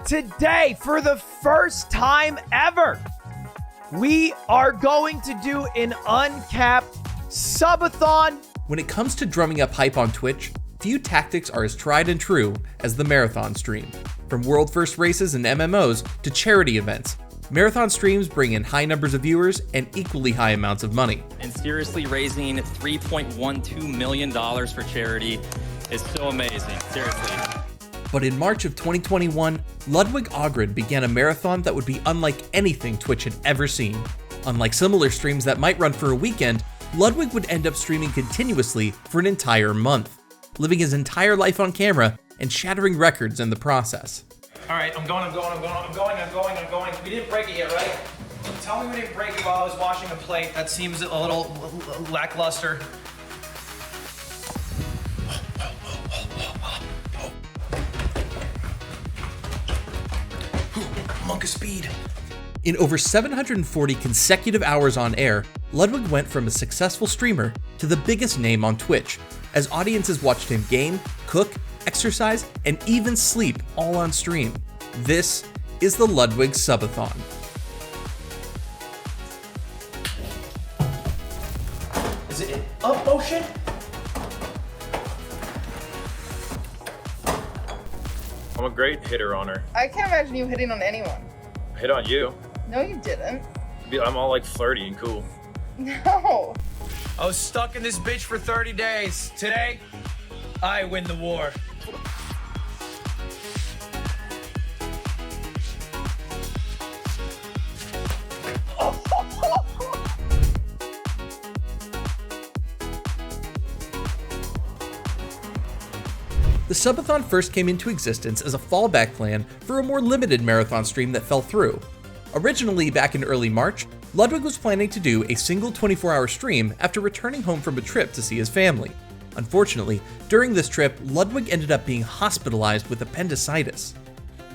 Today, for the first time ever, we are going to do an uncapped subathon. When it comes to drumming up hype on Twitch, few tactics are as tried and true as the marathon stream. From world first races and MMOs to charity events, marathon streams bring in high numbers of viewers and equally high amounts of money. And seriously, raising $3.12 million for charity is so amazing, seriously. But in March of 2021, Ludwig Ahgren began a marathon that would be unlike anything Twitch had ever seen. Unlike similar streams that might run for a weekend, Ludwig would end up streaming continuously for an entire month, living his entire life on camera and shattering records in the process. All right, I'm going. We didn't break it yet, right? Tell me we didn't break it while I was washing a plate. That seems a little lackluster. Monk of speed. In over 740 consecutive hours on air, Ludwig went from a successful streamer to the biggest name on Twitch, as audiences watched him game, cook, exercise, and even sleep all on stream. This is the Ludwig Subathon. Is it in up motion? I'm a great hitter on her. I can't imagine you hitting on anyone. I hit on you. No, you didn't. I'm all like flirty and cool. No. I was stuck in this bitch for 30 days. Today, I win the war. The Subathon first came into existence as a fallback plan for a more limited marathon stream that fell through. Originally, back in early March, Ludwig was planning to do a single 24-hour stream after returning home from a trip to see his family. Unfortunately, during this trip, Ludwig ended up being hospitalized with appendicitis.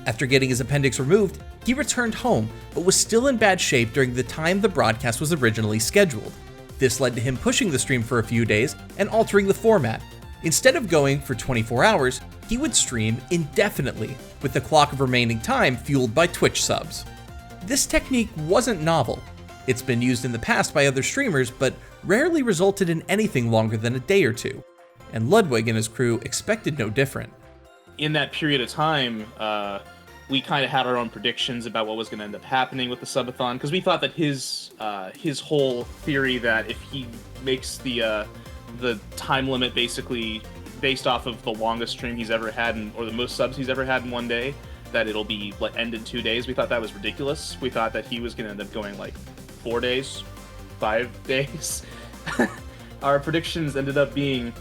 After getting his appendix removed, he returned home, but was still in bad shape during the time the broadcast was originally scheduled. This led to him pushing the stream for a few days and altering the format. Instead of going for 24 hours, he would stream indefinitely, with the clock of remaining time fueled by Twitch subs. This technique wasn't novel. It's been used in the past by other streamers, but rarely resulted in anything longer than a day or two, and Ludwig and his crew expected no different. In that period of time, we kind of had our own predictions about what was going to end up happening with the subathon, because we thought that his whole theory that if he makes the time limit basically based off of the longest stream he's ever had or the most subs he's ever had in one day, that it'll be end in 2 days. We thought that was ridiculous. We thought that he was going to end up going 4 days, 5 days. Our predictions ended up being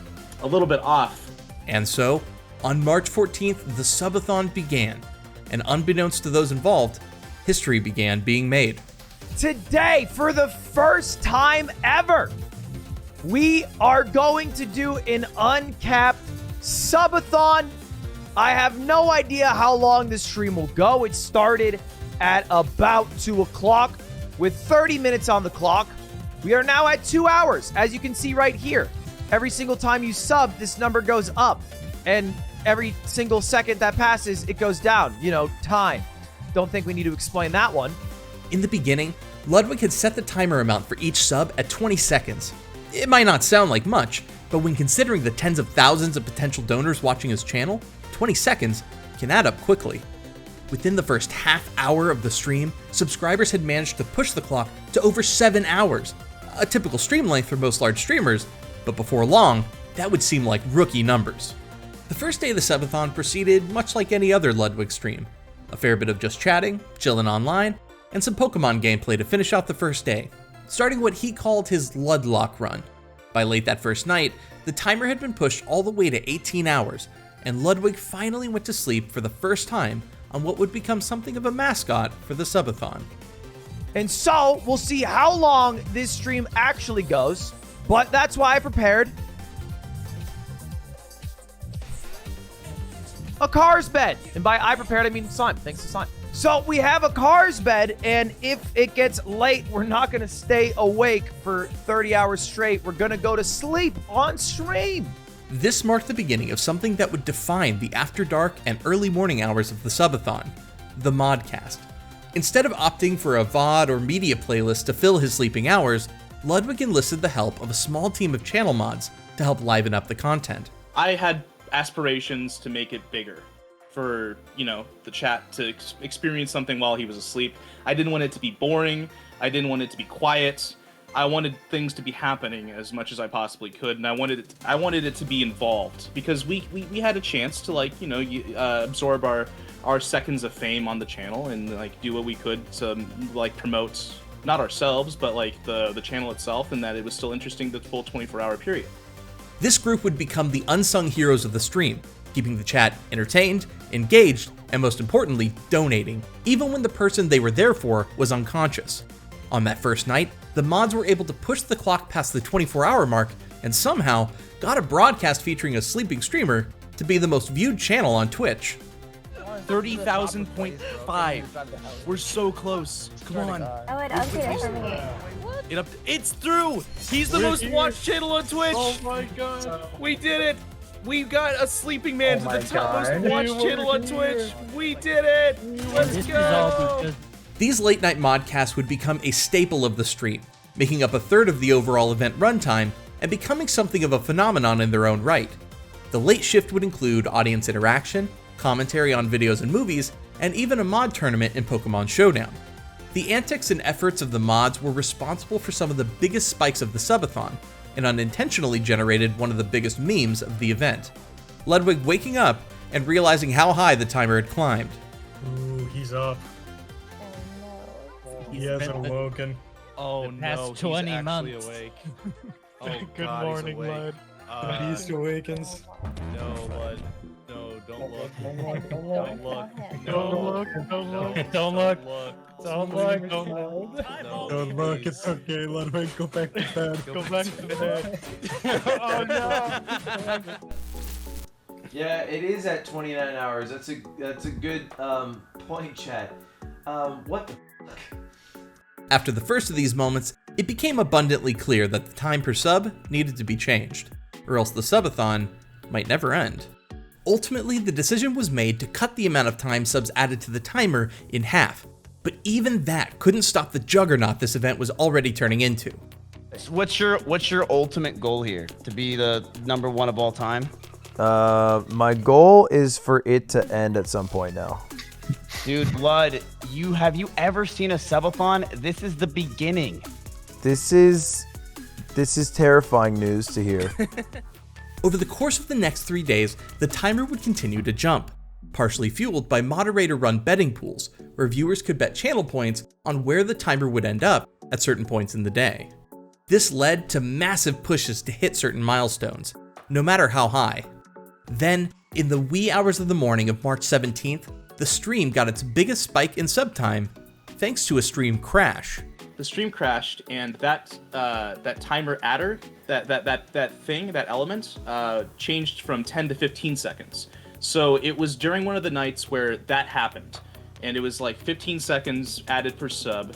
a little bit off. And so, on March 14th, the subathon began, and unbeknownst to those involved, history began being made. Today, for the first time ever, we are going to do an uncapped subathon. I have no idea how long this stream will go. It started at about 2 o'clock with 30 minutes on the clock. We are now at 2 hours, as you can see right here. Every single time you sub, this number goes up. And every single second that passes, it goes down. Time. Don't think we need to explain that one. In the beginning, Ludwig had set the timer amount for each sub at 20 seconds. It might not sound like much, but when considering the tens of thousands of potential donors watching his channel, 20 seconds can add up quickly. Within the first half hour of the stream, subscribers had managed to push the clock to over 7 hours, a typical stream length for most large streamers, but before long, that would seem like rookie numbers. The first day of the subathon proceeded much like any other Ludwig stream. A fair bit of just chatting, chilling online, and some Pokemon gameplay to finish out the first day, starting what he called his Ludlock run. By late that first night, the timer had been pushed all the way to 18 hours, and Ludwig finally went to sleep for the first time on what would become something of a mascot for the subathon. And so, we'll see how long this stream actually goes, but that's why I prepared a car's bed. And by I prepared, I mean Simon. Thanks to Simon. So we have a car's bed, and if it gets late, we're not going to stay awake for 30 hours straight. We're going to go to sleep on stream. This marked the beginning of something that would define the after dark and early morning hours of the subathon. the Modcast. Instead of opting for a VOD or media playlist to fill his sleeping hours, Ludwig enlisted the help of a small team of channel mods to help liven up the content. I had aspirations to make it bigger, for, you know, the chat to experience something while he was asleep. I didn't want it to be boring. I didn't want it to be quiet. I wanted things to be happening as much as I possibly could, and I wanted it to be involved, because we had a chance to, like, you know, absorb our seconds of fame on the channel and, like, do what we could to, like, promote not ourselves but, like, the channel itself, and that it was still interesting the full 24-hour period. This group would become the unsung heroes of the stream, keeping the chat entertained, engaged, and most importantly, donating, even when the person they were there for was unconscious. On that first night, the mods were able to push the clock past the 24-hour mark and somehow got a broadcast featuring a sleeping streamer to be the most viewed channel on Twitch. 30,000.5. We're so close. Come on. Oh, it updated for me. It's through. He's the most watched channel on Twitch. Oh my god. We did it. We got a sleeping man to the top most watched channel on Twitch. We did it. Let's go. These late night modcasts would become a staple of the stream, making up a third of the overall event runtime and becoming something of a phenomenon in their own right. The late shift would include audience interaction, commentary on videos and movies, and even a mod tournament in Pokemon Showdown. The antics and efforts of the mods were responsible for some of the biggest spikes of the Subathon, and unintentionally generated one of the biggest memes of the event. Ludwig waking up and realizing how high the timer had climbed. Ooh, he's up. He has awoken. Oh no, past 20 he's months. actually awake. Oh, Good God, morning, he's awake. Lud. The beast awakens. No, Lud. No, don't look. Don't Don't look. Don't look. Don't look. Don't look. Don't look. Don't look. It's okay, Ludwig. Go back to bed. Go back to bed. Oh no. Yeah, it is at 29 hours. That's a good point, chat. What the fuck? After the first of these moments, it became abundantly clear that the time per sub needed to be changed, or else the subathon might never end. Ultimately, the decision was made to cut the amount of time subs added to the timer in half, but even that couldn't stop the juggernaut this event was already turning into. What's your ultimate goal here? To be the #1 of all time? My goal is for it to end at some point now. Dude, Blood, have you ever seen a subathon? This is the beginning. This is terrifying news to hear. Over the course of the next 3 days, the timer would continue to jump, partially fueled by moderator-run betting pools, where viewers could bet channel points on where the timer would end up at certain points in the day. This led to massive pushes to hit certain milestones, no matter how high. Then, in the wee hours of the morning of March 17th, the stream got its biggest spike in sub time thanks to a stream crash. The stream crashed, and that timer adder, that element, changed from 10 to 15 seconds. So it was during one of the nights where that happened, and it was like 15 seconds added per sub,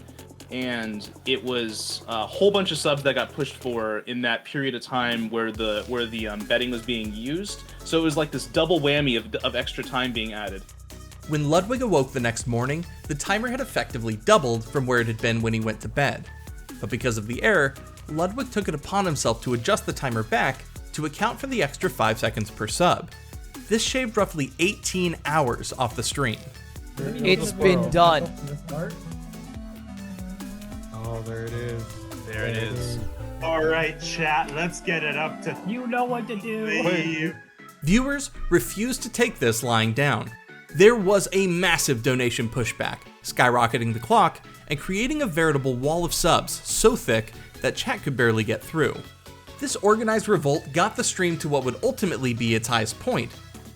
and it was a whole bunch of subs that got pushed for in that period of time where the betting was being used. So it was like this double whammy of extra time being added. When Ludwig awoke the next morning, the timer had effectively doubled from where it had been when he went to bed. But because of the error, Ludwig took it upon himself to adjust the timer back to account for the extra 5 seconds per sub. This shaved roughly 18 hours off the stream. It's been done. Oh, there it is. There it is. All right, chat. Let's get it up to. You know what to do. Viewers refused to take this lying down. There was a massive donation pushback, skyrocketing the clock and creating a veritable wall of subs so thick that chat could barely get through. This organized revolt got the stream to what would ultimately be its highest point,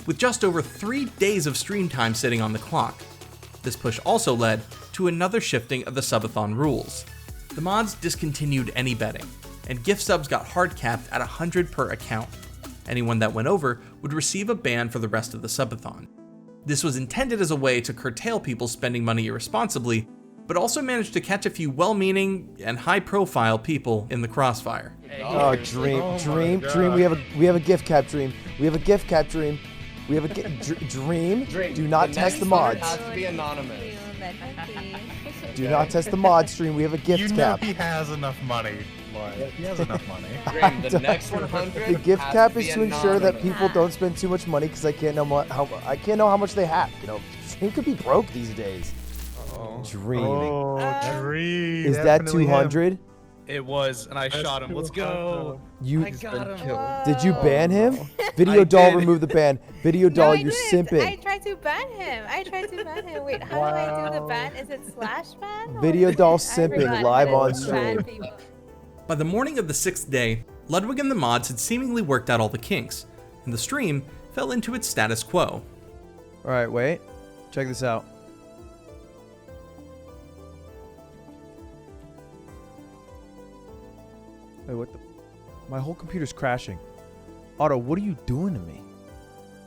with just over 3 days of stream time sitting on the clock. This push also led to another shifting of the subathon rules. The mods discontinued any betting, and gift subs got hard capped at 100 per account. Anyone that went over would receive a ban for the rest of the subathon. This was intended as a way to curtail people spending money irresponsibly, but also managed to catch a few well-meaning and high-profile people in the crossfire. Oh, Dream, we have a gift cap, Dream. We have a gift cap, Dream. We have a Dream. Do not test the mods. Has to be anonymous. Do not test the mod stream. We have a gift You know cap. he has enough money. Lloyd. He has enough money. Dream, the next 100. The gift has cap to is be to ensure that anonymous. people don't spend too much money because I can't know how much they have. You know, stream could be broke these days. Dream. Oh, Dream. Is that 200? It was, and I shot him. Let's go. You got him. did you ban him? Video doll, remove the ban. Video doll, you're I simping. tried to ban him. Wait, how do I do the ban? Is it /ban? Video doll I simping forgot live how to on ban stream. people. By the morning of the 6th day, Ludwig and the mods had seemingly worked out all the kinks, and the stream fell into its status quo. All right, wait. Check this out. Wait, what the? My whole computer's crashing. Otto, what are you doing to me?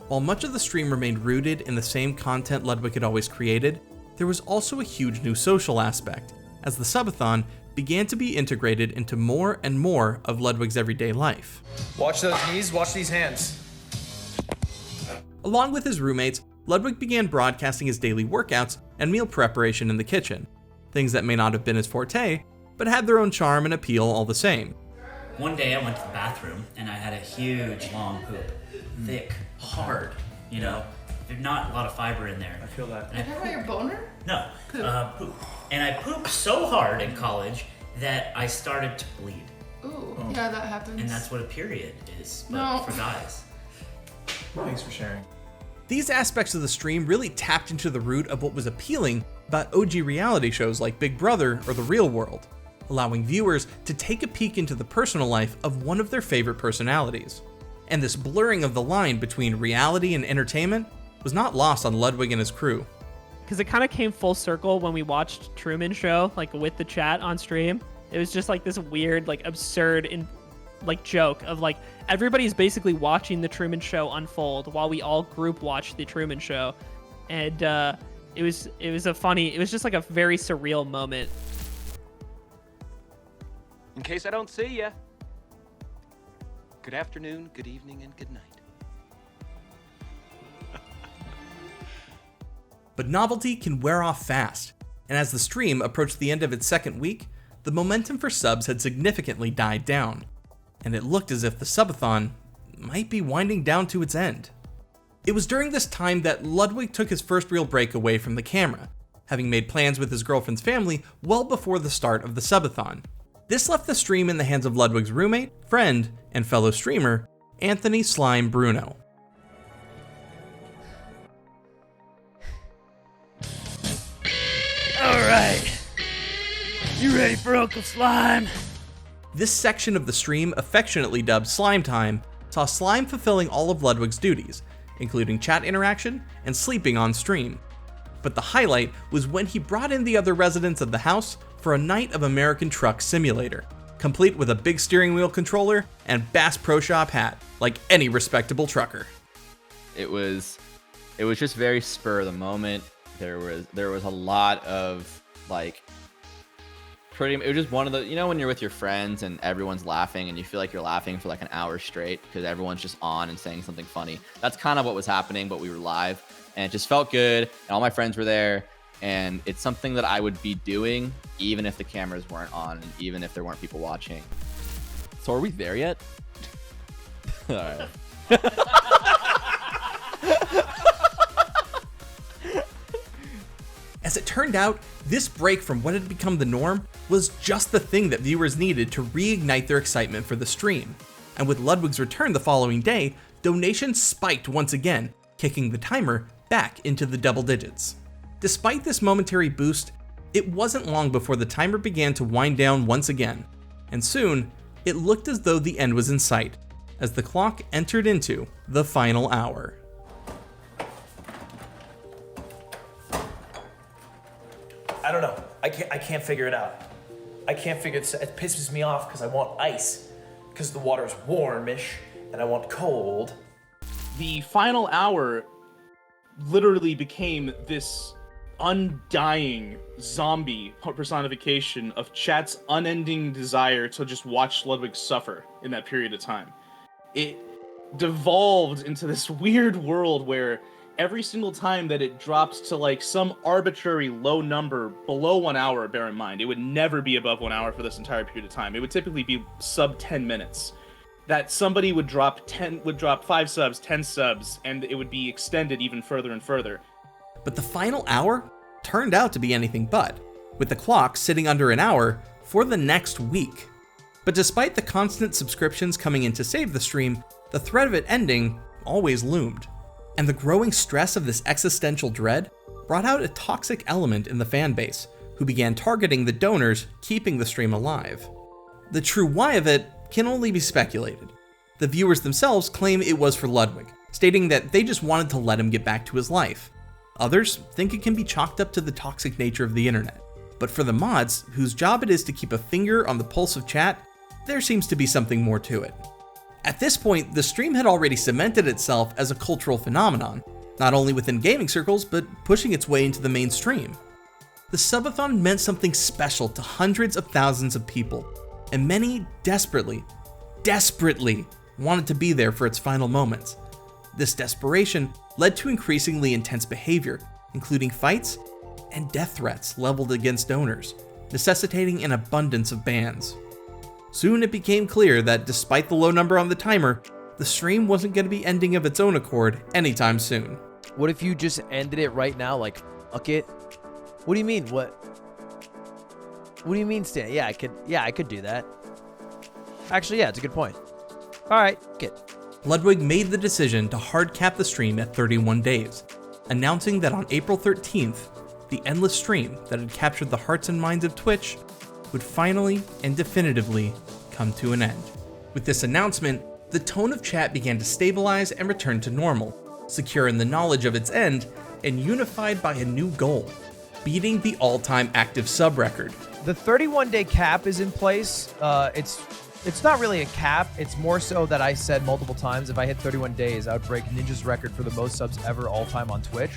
While much of the stream remained rooted in the same content Ludwig had always created, there was also a huge new social aspect, as the Subathon began to be integrated into more and more of Ludwig's everyday life. Watch those knees, watch these hands. Along with his roommates, Ludwig began broadcasting his daily workouts and meal preparation in the kitchen, things that may not have been his forte, but had their own charm and appeal all the same. One day I went to the bathroom and I had a huge long poop. Thick, hard, you know. There's not a lot of fiber in there. I feel that. Are you talking about your boner? No, poop. And I pooped so hard in college that I started to bleed. Ooh, yeah, that happens. And that's what a period is, but No. for guys. Thanks for sharing. These aspects of the stream really tapped into the root of what was appealing about OG reality shows like Big Brother or The Real World, allowing viewers to take a peek into the personal life of one of their favorite personalities. And this blurring of the line between reality and entertainment was not lost on Ludwig and his crew. Because it kind of came full circle when we watched Truman Show, like with the chat on stream. It was just like this weird, like absurd, joke of like everybody's basically watching the Truman Show unfold while we all group watch the Truman Show, and it was just like a very surreal moment. In case I don't see ya. Good afternoon, good evening, and good night. But novelty can wear off fast, and as the stream approached the end of its second week, the momentum for subs had significantly died down, and it looked as if the Subathon might be winding down to its end. It was during this time that Ludwig took his first real break away from the camera, having made plans with his girlfriend's family well before the start of the Subathon. This left the stream in the hands of Ludwig's roommate, friend, and fellow streamer, Anthony Slime Bruno. Alright. You ready for Uncle Slime? This section of the stream, affectionately dubbed Slime Time, saw Slime fulfilling all of Ludwig's duties, including chat interaction and sleeping on stream. But the highlight was when he brought in the other residents of the house for a night of American Truck Simulator, complete with a big steering wheel controller and Bass Pro Shop hat, like any respectable trucker. It was just very spur of the moment. There was a lot of like it was just one of the, you know, when you're with your friends and everyone's laughing and you feel like you're laughing for like an hour straight because everyone's just on and saying something funny. That's kind of what was happening, but we were live and it just felt good and all my friends were there, and it's something that I would be doing even if the cameras weren't on and even if there weren't people watching. So are we there yet? All right. As it turned out, this break from what had become the norm was just the thing that viewers needed to reignite their excitement for the stream. And with Ludwig's return the following day, donations spiked once again, kicking the timer back into the double digits. Despite this momentary boost, it wasn't long before the timer began to wind down once again, and soon it looked as though the end was in sight, as the clock entered into the final hour. I don't know. I can't figure it out. I can't figure this. It pisses me off because I want ice, because the water's warmish, and I want cold. The final hour literally became this undying zombie personification of chat's unending desire to just watch Ludwig suffer in that period of time. devolved into this weird world where every single time that it dropped to like some arbitrary low number below 1 hour, bear in mind, it would never be above 1 hour for this entire period of time. It would typically be sub 10 minutes. That somebody would drop 5 subs, 10 subs, and it would be extended even further and further. But the final hour turned out to be anything but, with the clock sitting under an hour for the next week. But despite the constant subscriptions coming in to save the stream, the threat of it ending always loomed. And the growing stress of this existential dread brought out a toxic element in the fan base, who began targeting the donors keeping the stream alive. The true why of it can only be speculated. The viewers themselves claim it was for Ludwig, stating that they just wanted to let him get back to his life. Others think it can be chalked up to the toxic nature of the internet. But for the mods, whose job it is to keep a finger on the pulse of chat, there seems to be something more to it. At this point, the stream had already cemented itself as a cultural phenomenon, not only within gaming circles, but pushing its way into the mainstream. The Subathon meant something special to hundreds of thousands of people, and many desperately wanted to be there for its final moments. This desperation led to increasingly intense behavior, including fights and death threats leveled against donors, necessitating an abundance of bans. Soon it became clear that despite the low number on the timer, the stream wasn't going to be ending of its own accord anytime soon. What if you just ended it right now, like, fuck it? What do you mean? What do you mean, Stan? Yeah, I could do that. Actually, yeah, it's a good point. All right, get. Ludwig made the decision to hard cap the stream at 31 days, announcing that on April 13th, the endless stream that had captured the hearts and minds of Twitch would finally and definitively come to an end. With this announcement, the tone of chat began to stabilize and return to normal, secure in the knowledge of its end and unified by a new goal, beating the all-time active sub record. The 31-day cap is in place. It's not really a cap. It's more so that I said multiple times, if I hit 31 days, I would break Ninja's record for the most subs ever all time on Twitch.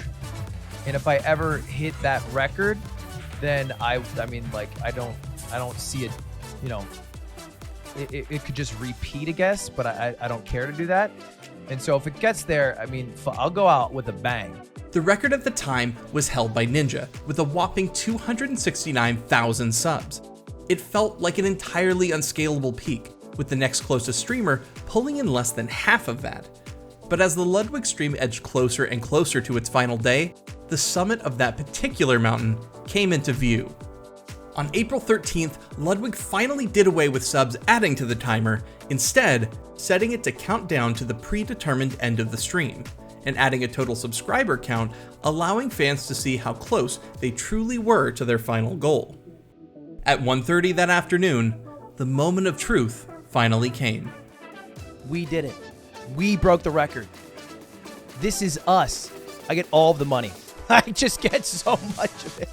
And if I ever hit that record, then I mean, like, I don't see it, you know, it could just repeat, I guess, but I don't care to do that. And so if it gets there, I mean, I'll go out with a bang. The record at the time was held by Ninja, with a whopping 269,000 subs. It felt like an entirely unscalable peak, with the next closest streamer pulling in less than half of that. But as the Ludwig stream edged closer and closer to its final day, the summit of that particular mountain came into view. On April 13th, Ludwig finally did away with subs adding to the timer, instead setting it to count down to the predetermined end of the stream, and adding a total subscriber count, allowing fans to see how close they truly were to their final goal. At 1:30 that afternoon, the moment of truth finally came. We did it. We broke the record. This is us. I get all of the money. I just get so much of it.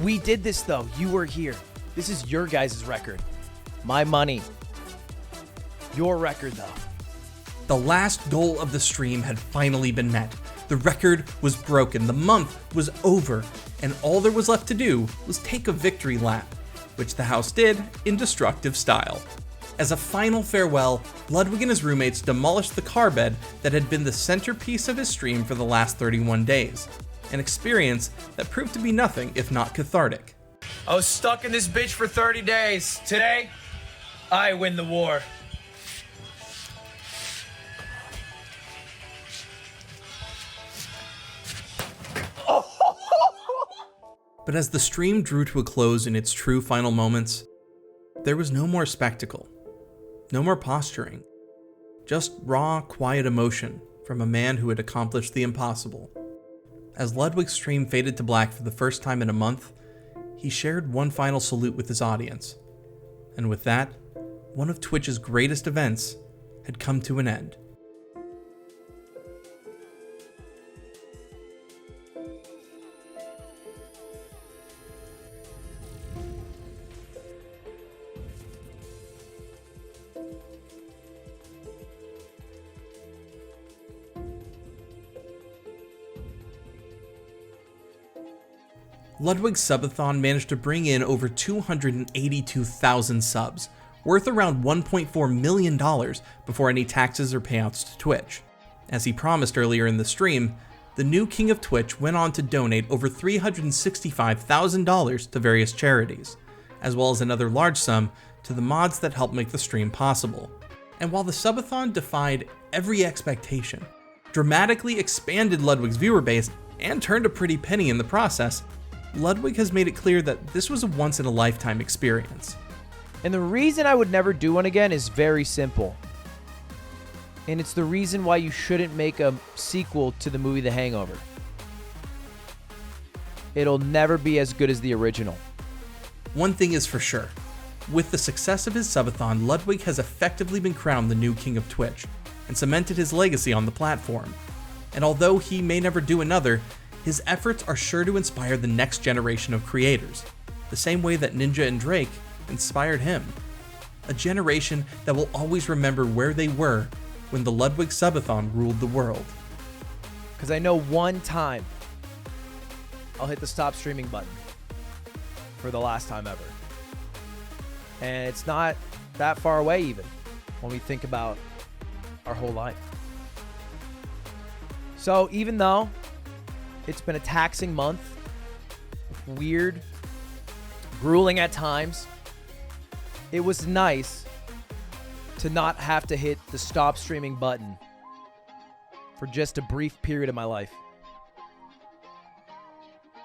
We did this though. You were here. This is your guys' record. My money. Your record though. The last goal of the stream had finally been met. The record was broken, the month was over, and all there was left to do was take a victory lap, which the house did in destructive style. As a final farewell, Ludwig and his roommates demolished the car bed that had been the centerpiece of his stream for the last 31 days, an experience that proved to be nothing if not cathartic. I was stuck in this bitch for 30 days. Today, I win the war. But as the stream drew to a close in its true final moments, there was no more spectacle, no more posturing, just raw, quiet emotion from a man who had accomplished the impossible. As Ludwig's stream faded to black for the first time in a month, he shared one final salute with his audience. And with that, one of Twitch's greatest events had come to an end. Ludwig Subathon managed to bring in over 282,000 subs, worth around $1.4 million before any taxes or payouts to Twitch. As he promised earlier in the stream, the new King of Twitch went on to donate over $365,000 to various charities, as well as another large sum to the mods that helped make the stream possible. And while the subathon defied every expectation, dramatically expanded Ludwig's viewer base, and turned a pretty penny in the process, Ludwig has made it clear that this was a once-in-a-lifetime experience. And the reason I would never do one again is very simple. And it's the reason why you shouldn't make a sequel to the movie The Hangover. It'll never be as good as the original. One thing is for sure. With the success of his subathon, Ludwig has effectively been crowned the new King of Twitch and cemented his legacy on the platform. And although he may never do another, his efforts are sure to inspire the next generation of creators, the same way that Ninja and Drake inspired him. A generation that will always remember where they were when the Ludwig Subathon ruled the world. Because I know one time I'll hit the stop streaming button for the last time ever. And it's not that far away even when we think about our whole life. So even though it's been a taxing month, weird, grueling at times, it was nice to not have to hit the stop streaming button for just a brief period of my life.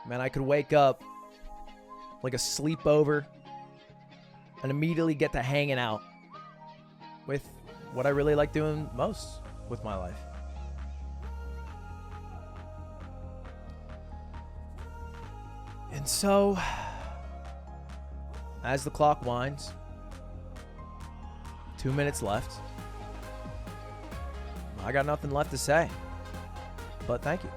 Man, I could wake up like a sleepover and immediately get to hanging out with what I really like doing most with my life. And so, as the clock winds, 2 minutes left, I got nothing left to say, but thank you.